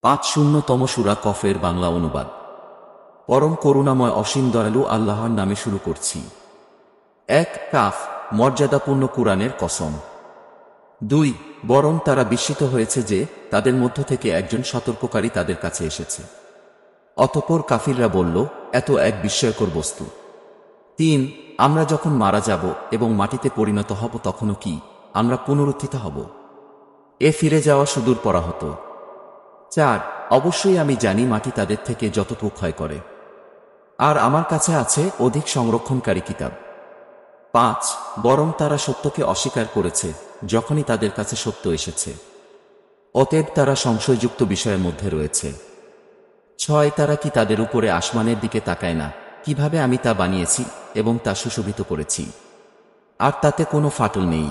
৫০তম সূরা কফের বাংলা অনুবাদ। পরম করুণাময় অসীম দয়ালু আল্লাহর নামে শুরু করছি। ১ কাফ, মর্যাদাপূর্ণ কুরআনের কসম। ২ বরং তারা বিস্মিত হয়েছে যে তাদের মধ্য থেকে একজন সতর্ককারী তাদের কাছে এসেছে। অতঃপর কাফিররা বলল, এত এক বিস্ময়কর বস্তু। ৩ আমরা যখন মারা যাব এবং মাটিতে পরিণত হব তখনও কি আমরা পুনরুত্থিত হব? এ ফিরে যাওয়া সুদূর পরাহত। ৪ অবশ্যই আমি জানি মাটি তাদের থেকে যতটুকু ক্ষয় করে, আর আমার কাছে আছে অধিক সংরক্ষণকারী কিতাব। ৫ বরং তারা সত্যকে অস্বীকার করেছে যখনই তাদের কাছে সত্য এসেছে, অতএব তারা সংশয়যুক্ত বিষয়ের মধ্যে রয়েছে। ৬ তারা কি তাদের উপরে আসমানের দিকে তাকায় না, কিভাবে আমি তা বানিয়েছি এবং তা সুশোভিত করেছি, আর তাতে কোনো ফাটল নেই।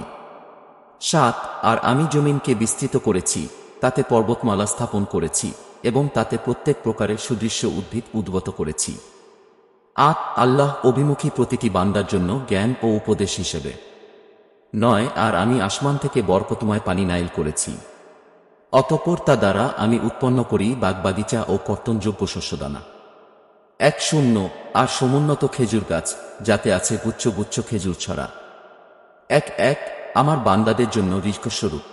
৭ আর আমি জমিনকে বিস্তৃত করেছি, তাতে পর্বতমালা স্থাপন করেছি এবং তাতে প্রত্যেক প্রকারের সুদৃশ্য উদ্ভিদ উদ্গত করেছি। ৮ আল্লাহ অভিমুখী প্রতিটি বান্দার জন্য জ্ঞান ও উপদেশ হিসেবে। ৯ আর আমি আসমান থেকে বরকতময় পানি নাইল করেছি, অতঃপর তা দ্বারা আমি উৎপন্ন করি বাগবাগিচা ও কর্তনযোগ্য শস্যদানা। ১ আর সমুন্নত খেজুর গাছ, যাতে আছে গুচ্ছ গুচ্ছ খেজুর ছড়া। ১ আমার বান্দাদের জন্য রিজকস্বরূপ,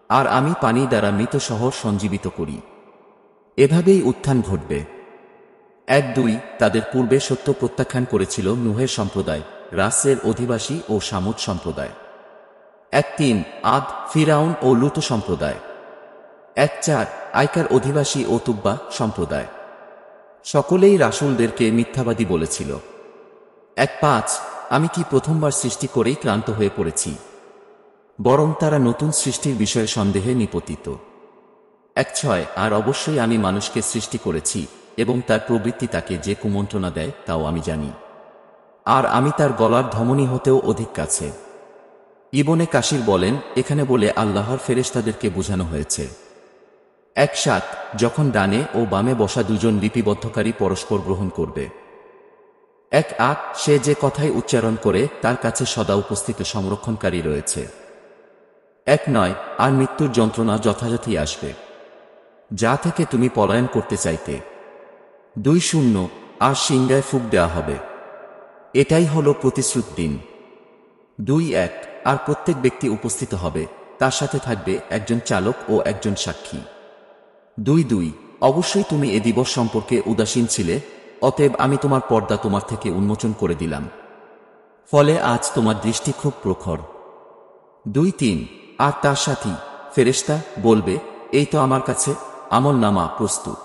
আর আমি পানি দ্বারা মৃত শহর সঞ্জীবিত করি, এভাবেই উত্থান ঘটবে। ১ তাদের পূর্বে সত্য প্রত্যাখ্যান করেছিল নূহের সম্প্রদায়, রাসের অধিবাসী ও সামুদ সম্প্রদায়। ১ আদ, ফিরাউন ও লূত সম্প্রদায়। ১ আইকার অধিবাসী ও তুব্বা সম্প্রদায়। সকলেই রাসূলদেরকে মিথ্যাবাদী বলেছিল। ১ আমি কি প্রথমবার সৃষ্টি করেই ক্লান্ত হয়ে পড়েছি? বরং তারা নতুন সৃষ্টির বিষয়ে সন্দেহে নিপতিত। ১ আর অবশ্যই আমি মানুষকে সৃষ্টি করেছি এবং তার প্রবৃত্তি তাকে যে কুমন্ত্রণা দেয় তাও আমি জানি, আর আমি তার গলার ধমনী হতেও অধিক কাছে। ইবনে কাসির বলেন, এখানে বলে আল্লাহর ফেরেশতাদেরকে বোঝানো হয়েছে। ১ যখন ডানে ও বামে বসা দুজন লিপিবদ্ধকারী পরস্পর গ্রহণ করবে। ১ সে যে কথাই উচ্চারণ করে তার কাছে সদা উপস্থিত সংরক্ষণকারী রয়েছে। ১ আর মৃত্যুর যন্ত্রণা যথাযথই আসবে, যা থেকে তুমি পলায়ন করতে চাইতে। ২ আর সিংহায় ফুঁক দেওয়া হবে, এটাই হলো প্রতিশ্রুত দিন। ২ আর প্রত্যেক ব্যক্তি উপস্থিত হবে, তার সাথে থাকবে একজন চালক ও একজন সাক্ষী। ২ অবশ্যই তুমি এ দিবস সম্পর্কে উদাসীন ছিলে, অতএব আমি তোমার পর্দা তোমার থেকে উন্মোচন করে দিলাম, ফলে আজ তোমার দৃষ্টি খুব প্রখর। ২ আর তার সাথী ফেরেশতা বলবে, এই তো আমার কাছে আমলনামা প্রস্তুত।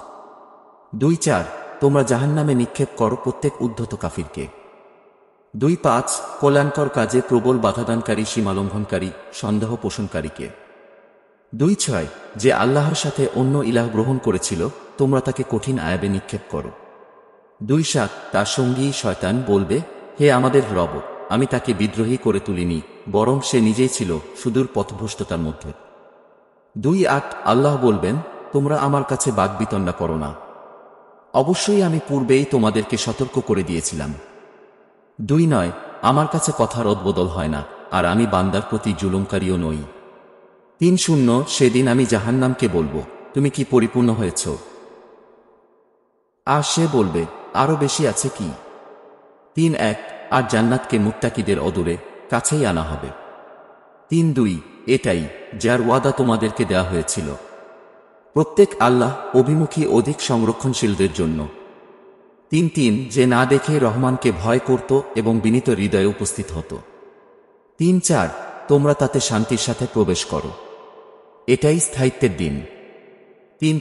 ২ তোমরা জাহান্নামে নিক্ষেপ করো প্রত্যেক উদ্ধত কাফিরকে। ২ কল্যাণকর কাজে প্রবল বাধাদানকারী, সীমালঙ্ঘনকারী, সন্দেহ পোষণকারীকে। ২ যে আল্লাহর সাথে অন্য ইলাহ গ্রহণ করেছিল, তোমরা তাকে কঠিন আয়াবে নিক্ষেপ করো। ২ তার সঙ্গী শয়তান বলবে, হে আমাদের রব, আমি তাকে বিদ্রোহী করে তুলিনি, বরং সে নিজেই ছিল সুদূর পথভ্রষ্টতার মধ্যে। ২ আল্লাহ বলবেন, তোমরা আমার কাছে বাগবিতণ্ডা করো না, অবশ্যই আমি পূর্বেই তোমাদেরকে সতর্ক করে দিয়েছিলাম। ২ আমার কাছে কথা রদবদল হয় না, আর আমি বান্দার প্রতি জুলুমকারীও নই। ৩ সেদিন আমি জাহান্নামকে বলবো, তুমি কি পরিপূর্ণ হয়েছ? আর সে বলবে, আরো বেশি আছে কি? ৩ আর জান্নাতকে মুত্তাকিদের অদূরে কাছেই আনা হবে। ৩ এটাই যার ওয়াদা তোমাদেরকে দেয়া হয়েছিল, প্রত্যেক আল্লাহ অভিমুখী অধিক সংরক্ষণশীলদের জন্য। ৩ যে না দেখে রহমানকে ভয় করত এবং বিনীত হৃদয়ে উপস্থিত হতো। ৩ তোমরা তাতে শান্তির সাথে প্রবেশ করো, এটাই স্থায়িত্বের দিন। ৩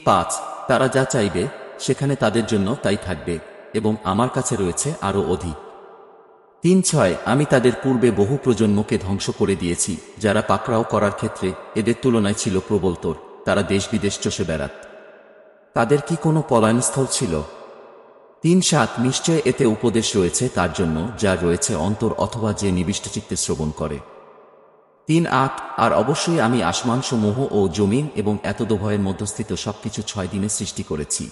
তারা যা চাইবে সেখানে তাদের জন্য তাই থাকবে, এবং আমার কাছে রয়েছে আরও অধিক। ৩ আমি তাদের পূর্বে বহু প্রজন্মকে ধ্বংস করে দিয়েছি, যারা পাকড়াও করার ক্ষেত্রে এদের তুলনায় ছিল প্রবলতর, তারা দেশ বিদেশ চষে বেড়াত। তাদের কি কোনো পলায়নস্থল ছিল? ৩ নিশ্চয় এতে উপদেশ রয়েছে তার জন্য যা রয়েছে অন্তর অথবা যে নিবিষ্টচিত্তে শ্রবণ করে। ৩ আর অবশ্যই আমি আসমানসমূহ ও জমিন এবং এতদভয়ের মধ্যস্থিত সবকিছু ৬ দিনে সৃষ্টি করেছি,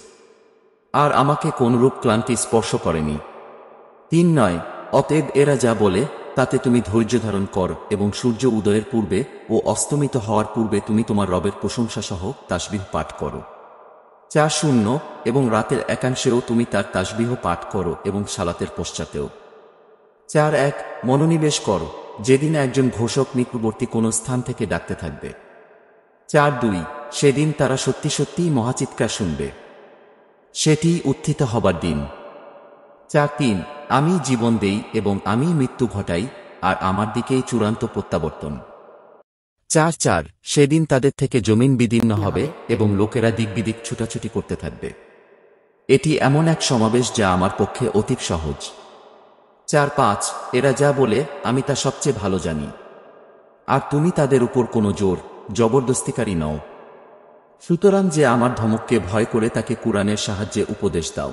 আর আমাকে কোনরূপ ক্লান্তি স্পর্শ করেনি। ৩ অতএব এরা যা বলে তাতে তুমি ধৈর্য ধারণ কর, এবং সূর্য উদয়ের পূর্বে ও অস্তমিত হওয়ার পূর্বে তুমি তোমার রবের প্রশংসা সহ তাসবিহ পাঠ করো। শূন্য এবং রাতের একাংশেও তুমি তার তাসবিহ পাঠ করো এবং সালাতের পশ্চাতেও। 1 মনোনিবেশ করো, যেদিন একজন ঘোষক নিকটবর্তী কোনো স্থান থেকে ডাকতে থাকবে। 2 সেদিন তারা সত্যি সত্যিই মহাচিৎকার শুনবে, সেটি উত্থিত হবার দিন। 3 আমি জীবন দেই এবং আমি মৃত্যু ঘটাই, আর আমার দিকেই চূড়ান্ত প্রত্যাবর্তন। 4 সেদিন তাদের থেকে জমিন বিদীর্ণ হবে এবং লোকেরা দিকবিদিক ছুটাছুটি করতে থাকবে। এটি এমন এক সমাবেশ যা আমার পক্ষে অতি সহজ। 5 এরা যা বলে আমি তা সবচেয়ে ভালো জানি, আর তুমি তাদের উপর কোনো জোর জবরদস্তিকারী নও। সুতরাং যে আমার ধমককে ভয় করে তাকে কুরআনের সাহায্যে উপদেশ দাও।